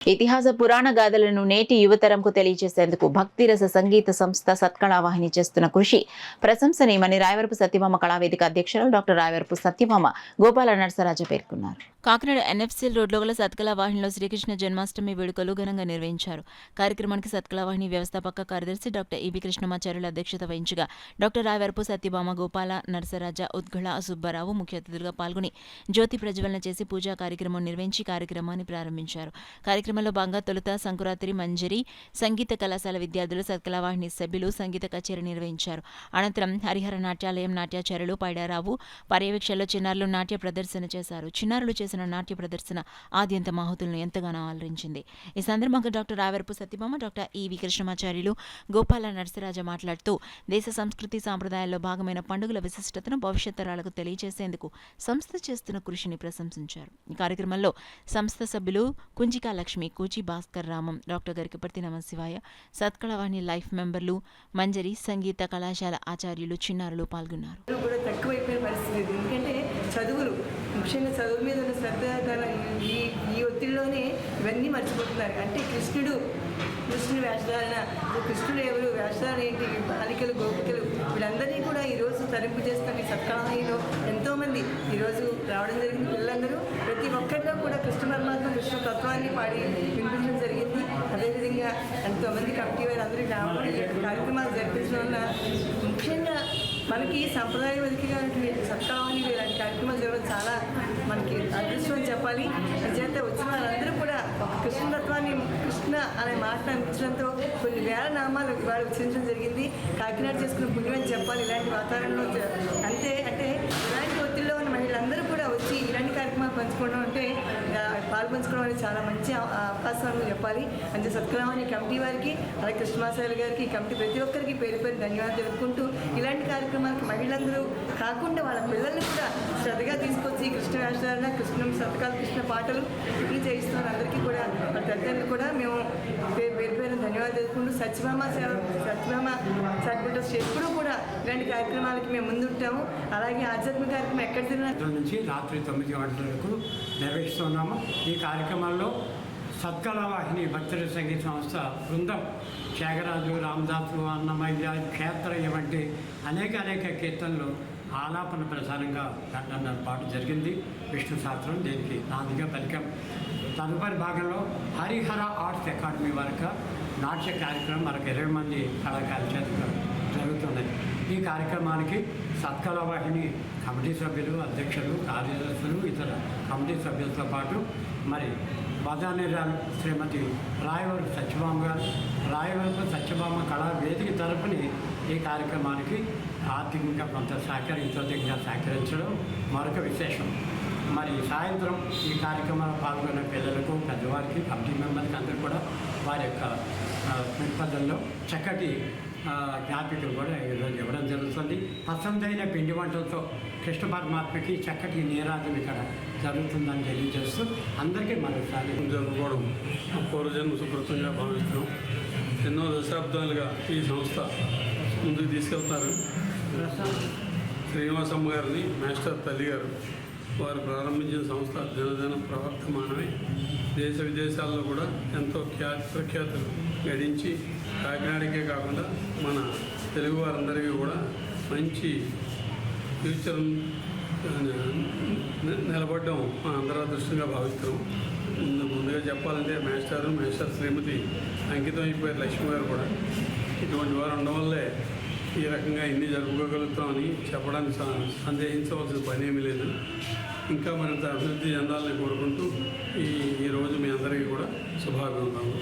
ఇతిహాస పురాణ గాథలను నేటి యువతరంకు తెలియజేసేందుకు భక్తిరస సంగీత సంస్థ సత్కళావాహిని చేస్తున్న కృషి ప్రశంసనీయమని రాయవరపు సత్యభామ కళావేదిక అధ్యక్షురాలు డాక్టర్ రాయవరపు సత్యభామ గోపాల నరసరాజ పేర్కొన్నారు. కాకినాడ ఎన్ఎఫ్సిఎల్ రోడ్లో గల సత్కళావాహినిలో శ్రీకృష్ణ జన్మాష్టమి వేడుకలు ఘనంగా నిర్వహించారు. కార్యక్రమానికి సత్కళావాహిని వ్యవస్థాపక కార్యదర్శి డాక్టర్ ఈబి కృష్ణమాచార్యుల అధ్యక్షత వహించగా డాక్టర్ రాయవరపు సత్యభామ గోపాల నరసరాజ ఉద్గళ సుబ్బారావు ముఖ్య అతిథులుగా పాల్గొని జ్యోతి ప్రజ్వలన చేసి పూజా కార్యక్రమం నిర్వహించి కార్యక్రమాన్ని ప్రారంభించారు. కార్యక్రమంలో భాగంగా తొలుత సంకురాత్రి మంజరి సంగీత కళాశాల విద్యార్థులు సత్కళావాహిని సభ్యులు సంగీత కచేరీ నిర్వహించారు. అనంతరం హరిహర నాట్యాలయం నాట్యాచార్యులు పైడారావు పర్యవేక్షణలో చిన్నారులు నాట్య ప్రదర్శన చేశారు. చిన్నారులు చేసిన నాట్య ప్రదర్శన ఆద్యంత మాహుతులను ఎంతగానో అలరించింది. ఈ సందర్భంగా డాక్టర్ రాయవరపు సత్యభామ, డాక్టర్ ఈవి కృష్ణమాచార్యులు, గోపాల నరసరాజ మాట్లాడుతూ దేశ సంస్కృతి సాంప్రదాయాల్లో భాగమైన పండుగల విశిష్టతను భవిష్యత్ తరాలకు తెలియజేసేందుకు సంస్థ చేస్తున్న కృషిని ప్రశంసించారు. ఈ కార్యక్రమంలో సంస్థ సభ్యులు కుంజికా లక్ష్మి, కూచి భాస్కర్ రామం, డాక్టర్ గరికపర్తి నమశివాయ, సత్కళావాహిని లైఫ్ మెంబర్లు, మంజరి సంగీత కళాశాల ఆచార్యులు, చిన్నారులు పాల్గొన్నారు. చదువులు ముఖ్యంగా చదువు మీద ఉన్న శ్రద్ధ ఈ ఒత్తిడిలోనే ఇవన్నీ మర్చిపోతున్నారు. అంటే కృష్ణుడు వేషధారణ, కృష్ణుడు ఎవరు, వేషధారణ ఏంటి, బాలికలు గోపికలు వీళ్ళందరినీ కూడా ఈరోజు తరింపు చేస్తున్న ఈ సత్కళావాహినిలో ఎంతోమంది ఈరోజు రావడం జరిగింది. పిల్లలందరూ ప్రతి ఒక్కరిలో కూడా కృష్ణ పరమాత్మ కృష్ణ తత్వాన్ని పాడి వినిపించడం జరిగింది. అదేవిధంగా ఎంతోమంది కమిటీ వారు అందరూ కార్యక్రమాలు జరిపించడం వల్ల ముఖ్యంగా మనకి సంప్రదాయ వెతికిగా సత్కళావాహిని ఇలాంటి కార్యక్రమాలు జరగడం చాలా మనకి అదృష్టం అని చెప్పాలి. చేత వచ్చిన వాళ్ళందరూ కూడా ఒక కృష్ణతత్వాన్ని కృష్ణ అనే మాట అనిపించడంతో కొన్ని వేల నామాలు ఇవాళ ఉచ్చరించడం జరిగింది. కాకినాడ చేసుకున్న పుణ్యం అని చెప్పాలి. ఇలాంటి వాతావరణంలో అంటే ఇలాంటి ఒత్తిడిలో ఉన్న మహిళలందరూ కూడా వచ్చి ఇలాంటి కార్యక్రమాలు పంచుకోవడం అంటే పాల్పంచుకోవడం అనేది చాలా మంచి అవకాశం అని చెప్పాలి. అంటే సత్కళావాహిని కమిటీ వారికి, అలాగే కృష్ణమాచార్య గారికి, కమిటీ ప్రతి ఒక్కరికి పేరు పేరు ధన్యవాదాలు తెలుపుకుంటూ ఇలాంటి కార్యక్రమాలకు మహిళలందరూ కాకుండా వాళ్ళ పిల్లల్ని కూడా శ్రద్ధగా తీసుకొచ్చి కృష్ణ వేషధారణ, కృష్ణ శతకాలు, కృష్ణ పాటలు ఇప్పుడు చేయిస్తున్నారు. అందరికీ కూడా వాళ్ళ తల్లిదండ్రులు కూడా మేము పేరు పేరు ధన్యవాదాలు తెలుపుకుంటూ సత్యభామ సెలబ్రిటీస్ ఎప్పుడూ కూడా ఇలాంటి కార్యక్రమాలకి మేము ముందుంటాము. అలాగే ఆధ్యాత్మిక కార్యక్రమం ఎక్కడ తిరిగినా నుంచి రాత్రి 9 గంటల వరకు నిర్వహిస్తున్నాము. ఈ కార్యక్రమాల్లో సత్కళావాహిని భక్తుల సంగీత సంస్థ బృందం త్యాగరాజు, రామదాసు, అన్నమయ్య, క్షేత్రయ్య వంటి అనేక కీర్తనలు ఆలాపన ప్రసారంగా గంటన్నర పాటు జరిగింది. విష్ణు శాస్త్రం దీనికి నాందిగా పలికాం. తదుపరి భాగంలో హరిహర ఆర్ట్స్ అకాడమీ వరకు నాట్య కార్యక్రమం మనకు 20 మంది కళాకారుల చేత జరుగుతున్నది. ఈ కార్యక్రమానికి సత్కళావాహిని కమిటీ సభ్యులు, అధ్యక్షులు, కార్యదర్శులు, ఇతర కమిటీ సభ్యులతో పాటు మరి బదానిరాలు శ్రీమతి రాయవరపు సత్యభామ గారు, రాయవరపు సత్యభామ కళా వేదిక తరపుని ఈ కార్యక్రమానికి ఆర్థికంగా కొంత సహకరించడం మరొక విశేషం. మరి సాయంత్రం ఈ కార్యక్రమంలో పాల్గొన్న పిల్లలకు, పెద్దవారికి, కమిటీ మెంబర్కి అందరూ కూడా వారి యొక్క ప్రతిపదల్లో చక్కటి జ్ఞాపికలు కూడా ఈరోజు ఇవ్వడం జరుగుతుంది. పసందైన పిండి వంటలతో కృష్ణ పరమాత్మకి చక్కటి నీరాజన ఇక్కడ జరుగుతుందని తెలియజేస్తూ అందరికీ మరోసారి జరుపుకోవడం పూర్వజన్మ సుకృతంగా భావిస్తున్నాం. ఎన్నో దశాబ్దాలుగా ఈ సంస్థ ముందుకు తీసుకెళ్తున్నారు. శ్రీనివాసమ్మ గారిని మాస్టర్ తల్లి గారు వారు ప్రారంభించిన సంస్థ దినదిన ప్రవర్తమానమే దేశ విదేశాల్లో కూడా ఎంతో ప్రఖ్యాతులు గడించి కాకినాడకే కాకుండా మన తెలుగు వారందరికీ కూడా మంచి ఫ్యూచర్ నిలబడడం మన అందరూ అదృష్టంగా భావిస్తున్నాం. ముందుగా చెప్పాలంటే మాస్టర్ శ్రీమతి అంకితం అయిపోయారు. లక్ష్మి గారు కూడా ఇటువంటి వారు ఉండడం వల్లే ఈ రకంగా ఇన్ని జరుపుకోగలుగుతామని చెప్పడానికి సందేహించవలసిన పని ఏమీ లేదు. ఇంకా మరింత అభివృద్ధి చెందాలని కోరుకుంటూ ఈరోజు మీ అందరికీ కూడా శుభాభివందనలు.